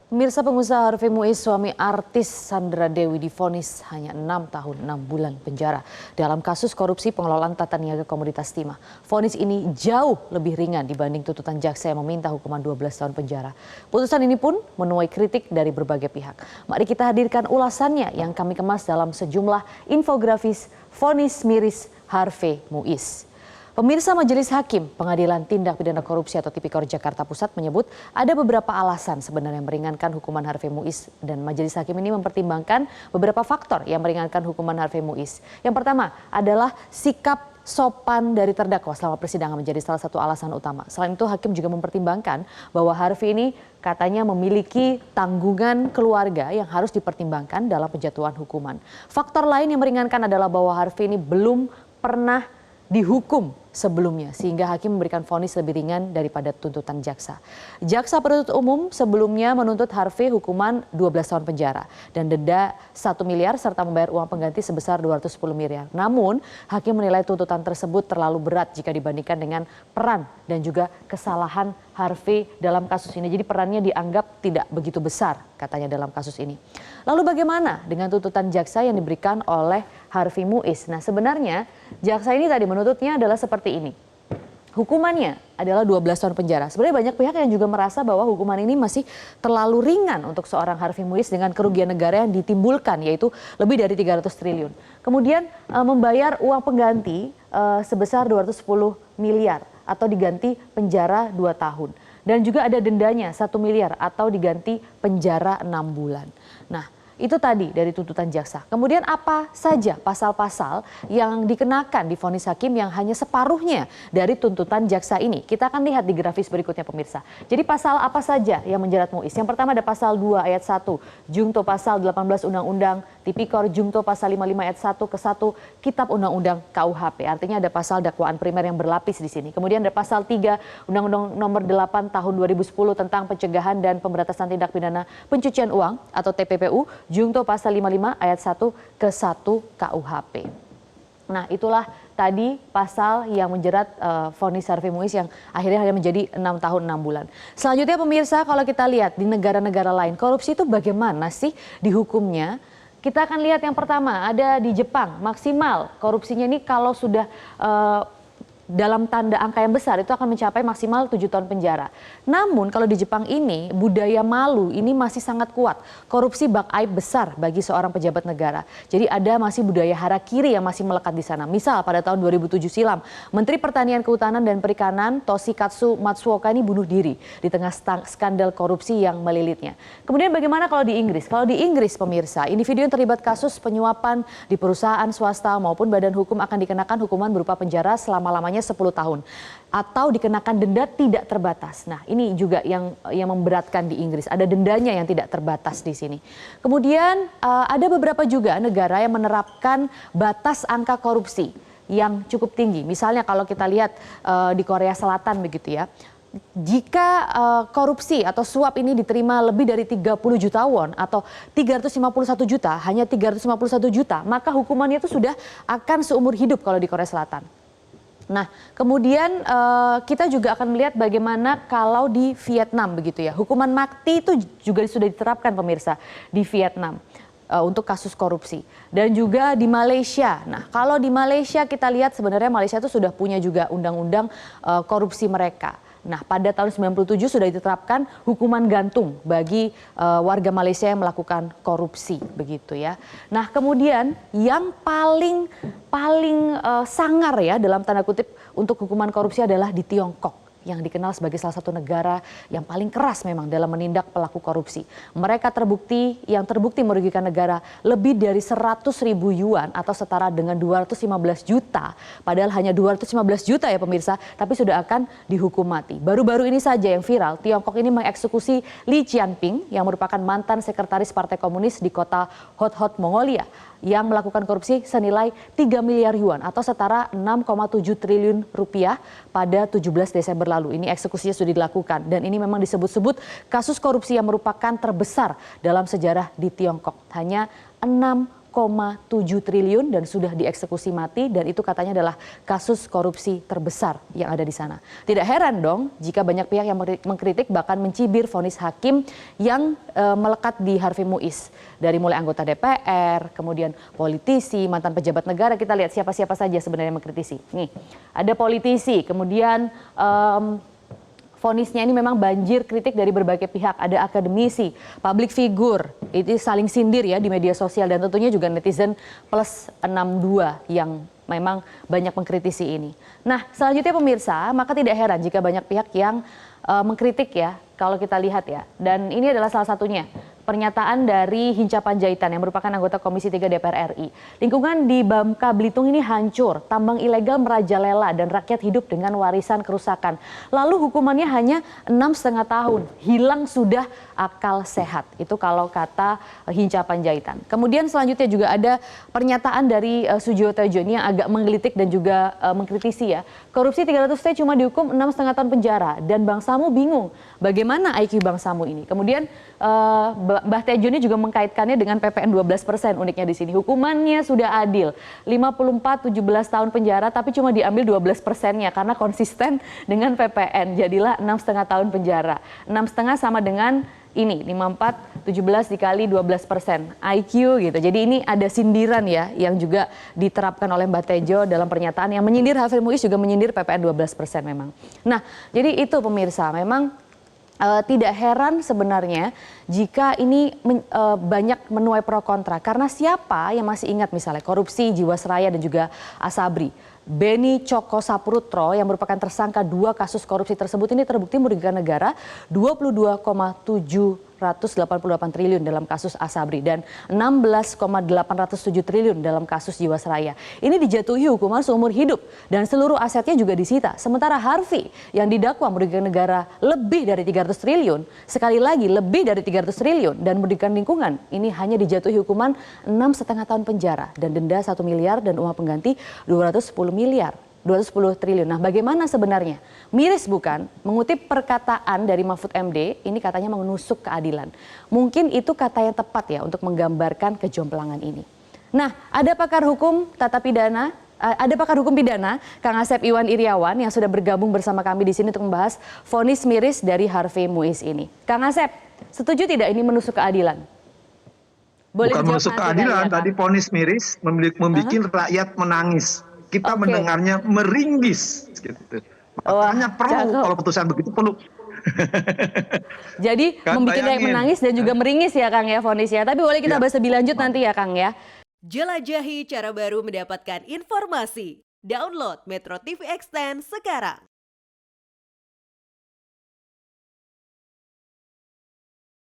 Pemirsa, pengusaha Harvey Muiz, suami artis Sandra Dewi, divonis hanya 6 tahun 6 bulan penjara dalam kasus korupsi pengelolaan tata niaga komoditas timah. Vonis ini jauh lebih ringan dibanding tuntutan jaksa yang meminta hukuman 12 tahun penjara. Putusan ini pun menuai kritik dari berbagai pihak. Mari kita hadirkan ulasannya yang kami kemas dalam sejumlah infografis vonis miris Harvey Muiz. Pemirsa, Majelis Hakim Pengadilan Tindak Pidana Korupsi atau Tipikor Jakarta Pusat menyebut ada beberapa alasan sebenarnya meringankan hukuman Harvey Muiz, dan Majelis Hakim ini mempertimbangkan beberapa faktor yang meringankan hukuman Harvey Muiz. Yang pertama adalah sikap sopan dari terdakwa selama persidangan menjadi salah satu alasan utama. Selain itu, Hakim juga mempertimbangkan bahwa Harvey ini katanya memiliki tanggungan keluarga yang harus dipertimbangkan dalam penjatuhan hukuman. Faktor lain yang meringankan adalah bahwa Harvey ini belum pernah dihukum sebelumnya, sehingga hakim memberikan vonis lebih ringan daripada tuntutan jaksa. Jaksa penuntut umum sebelumnya menuntut Harvey hukuman 12 tahun penjara dan denda 1 miliar serta membayar uang pengganti sebesar 210 miliar. Namun, hakim menilai tuntutan tersebut terlalu berat jika dibandingkan dengan peran dan juga kesalahan Harvey dalam kasus ini. Jadi perannya dianggap tidak begitu besar, katanya, dalam kasus ini. Lalu bagaimana dengan tuntutan jaksa yang diberikan oleh Harvey Muiz? Nah, sebenarnya jaksa ini tadi menuntutnya adalah seperti ini. Hukumannya adalah 12 tahun penjara. Sebenarnya banyak pihak yang juga merasa bahwa hukuman ini masih terlalu ringan untuk seorang Harvey Muiz dengan kerugian negara yang ditimbulkan, yaitu lebih dari 300 triliun. Kemudian membayar uang pengganti sebesar 210 miliar atau diganti penjara 2 tahun. Dan juga ada dendanya 1 miliar atau diganti penjara 6 bulan. Nah, itu tadi dari tuntutan jaksa. Kemudian apa saja pasal-pasal yang dikenakan di vonis hakim yang hanya separuhnya dari tuntutan jaksa ini? Kita akan lihat di grafis berikutnya, pemirsa. Jadi pasal apa saja yang menjerat Muiz? Yang pertama ada pasal 2 ayat 1, Jungto pasal 18 Undang-Undang Tipikor, Jungto pasal 55 ayat 1 ke 1 Kitab Undang-Undang KUHP. Artinya ada pasal dakwaan primer yang berlapis di sini. Kemudian ada pasal 3 Undang-Undang Nomor 8 Tahun 2010 tentang pencegahan dan pemberantasan tindak pidana pencucian uang atau TPPU, Jungto pasal 55 ayat 1 ke 1 KUHP. Nah, itulah tadi pasal yang menjerat vonis Harvey Muiz yang akhirnya hanya menjadi 6 tahun 6 bulan. Selanjutnya, pemirsa, kalau kita lihat di negara-negara lain, korupsi itu bagaimana sih dihukumnya? Kita akan lihat yang pertama ada di Jepang. Maksimal korupsinya ini kalau sudah dalam tanda angka yang besar itu akan mencapai maksimal 7 tahun penjara. Namun kalau di Jepang ini budaya malu ini masih sangat kuat. Korupsi bak aib besar bagi seorang pejabat negara. Jadi ada masih budaya harakiri yang masih melekat di sana. Misal pada tahun 2007 silam, Menteri Pertanian, Kehutanan dan Perikanan Toshikatsu Matsuoka ini bunuh diri di tengah skandal korupsi yang melilitnya. Kemudian bagaimana kalau di Inggris? Kalau di Inggris, pemirsa, individu yang terlibat kasus penyuapan di perusahaan swasta maupun badan hukum akan dikenakan hukuman berupa penjara selama-lamanya 10 tahun atau dikenakan denda tidak terbatas. Nah, ini juga yang memberatkan di Inggris. Ada dendanya yang tidak terbatas di sini. Kemudian ada beberapa juga negara yang menerapkan batas angka korupsi yang cukup tinggi. Misalnya kalau kita lihat di Korea Selatan begitu ya. Jika korupsi atau suap ini diterima lebih dari 30 juta won atau 351 juta, hanya 351 juta, maka hukumannya itu sudah akan seumur hidup kalau di Korea Selatan. Nah, kemudian kita juga akan melihat bagaimana kalau di Vietnam begitu ya. Hukuman mati itu juga sudah diterapkan, pemirsa, di Vietnam untuk kasus korupsi. Dan juga di Malaysia. Nah, kalau di Malaysia kita lihat sebenarnya Malaysia itu sudah punya juga undang-undang korupsi mereka. Nah, pada tahun 97 sudah diterapkan hukuman gantung bagi warga Malaysia yang melakukan korupsi begitu ya. Nah, kemudian yang paling sangar ya dalam tanda kutip untuk hukuman korupsi adalah di Tiongkok, yang dikenal sebagai salah satu negara yang paling keras memang dalam menindak pelaku korupsi. Mereka terbukti merugikan negara lebih dari 100.000 yuan atau setara dengan 215 juta. Padahal hanya 215 juta ya, pemirsa, tapi sudah akan dihukum mati. Baru-baru ini saja yang viral, Tiongkok ini mengeksekusi Li Qianping yang merupakan mantan sekretaris Partai Komunis di kota Hot Hot, Mongolia, yang melakukan korupsi senilai 3 miliar yuan atau setara 6,7 triliun rupiah pada 17 Desember lalu. Ini eksekusinya sudah dilakukan dan ini memang disebut-sebut kasus korupsi yang merupakan terbesar dalam sejarah di Tiongkok. Hanya 6,7 triliun dan sudah dieksekusi mati, dan itu katanya adalah kasus korupsi terbesar yang ada di sana. Tidak heran dong jika banyak pihak yang mengkritik bahkan mencibir vonis hakim yang melekat di Harvey Muiz. Dari mulai anggota DPR, kemudian politisi, mantan pejabat negara, kita lihat siapa-siapa saja sebenarnya yang mengkritisi. Nih, ada politisi, kemudian vonisnya ini memang banjir kritik dari berbagai pihak. Ada akademisi, public figure, itu saling sindir ya di media sosial, dan tentunya juga netizen plus 62 yang memang banyak mengkritisi ini. Nah, selanjutnya pemirsa, maka tidak heran jika banyak pihak yang mengkritik ya, kalau kita lihat ya. Dan ini adalah salah satunya pernyataan dari Hinca Panjaitan yang merupakan anggota Komisi 3 DPR RI. Lingkungan di Bangka Belitung ini hancur, tambang ilegal merajalela dan rakyat hidup dengan warisan kerusakan. Lalu hukumannya hanya 6,5 tahun, hilang sudah akal sehat. Itu kalau kata Hinca Panjaitan. Kemudian selanjutnya juga ada pernyataan dari Sujiwo Tejo ini yang agak menggelitik dan juga mengkritisi ya. Korupsi 300T cuma dihukum 6,5 tahun penjara, dan Bang Samu bingung bagaimana IQ Bang Samu ini. Kemudian Mbah Tejo ini juga mengkaitkannya dengan PPN 12%, uniknya di sini. Hukumannya sudah adil, 54-17 tahun penjara, tapi cuma diambil 12%-nya karena konsisten dengan PPN. Jadilah 6,5 tahun penjara. 6,5 sama dengan ini, 54-17 dikali 12%, IQ gitu. Jadi ini ada sindiran ya, yang juga diterapkan oleh Mbah Tejo dalam pernyataan yang menyindir Harvey Muiz, juga menyindir PPN 12% memang. Nah, jadi itu pemirsa, memang tidak heran sebenarnya jika ini banyak menuai pro kontra. Karena siapa yang masih ingat misalnya korupsi Jiwasraya dan juga Asabri. Beni Coko Saprutro yang merupakan tersangka 2 kasus korupsi tersebut ini terbukti merugikan negara 22,788 triliun dalam kasus Asabri dan 16,807 triliun dalam kasus Jiwasraya. Ini dijatuhi hukuman seumur hidup dan seluruh asetnya juga disita. Sementara Harvey yang didakwa merugikan negara lebih dari 300 triliun, sekali lagi lebih dari 300 triliun dan merugikan lingkungan, ini hanya dijatuhi hukuman 6,5 tahun penjara dan denda 1 miliar dan uang pengganti 210 triliun. Nah, bagaimana sebenarnya? Miris bukan? Mengutip perkataan dari Mahfud MD, ini katanya menusuk keadilan. Mungkin itu kata yang tepat ya untuk menggambarkan kejomplangan ini. Nah, ada pakar hukum tata pidana, ada pakar hukum pidana, Kang Asep Iwan Iriawan yang sudah bergabung bersama kami di sini untuk membahas vonis miris dari Harvey Muiz ini. Kang Asep, setuju tidak ini menusuk keadilan? Boleh bukan menusuk keadilan, tadi vonis miris membuat rakyat menangis. Kita mendengarnya meringis gitu. Makanya perlu kalau putusan begitu perlu. Jadi kan membuat rakyat menangis dan juga meringis ya Kang ya vonisnya. Tapi boleh kita bahas lebih lanjut nanti ya Kang ya. Jelajahi cara baru mendapatkan informasi. Download Metro TV Extend sekarang.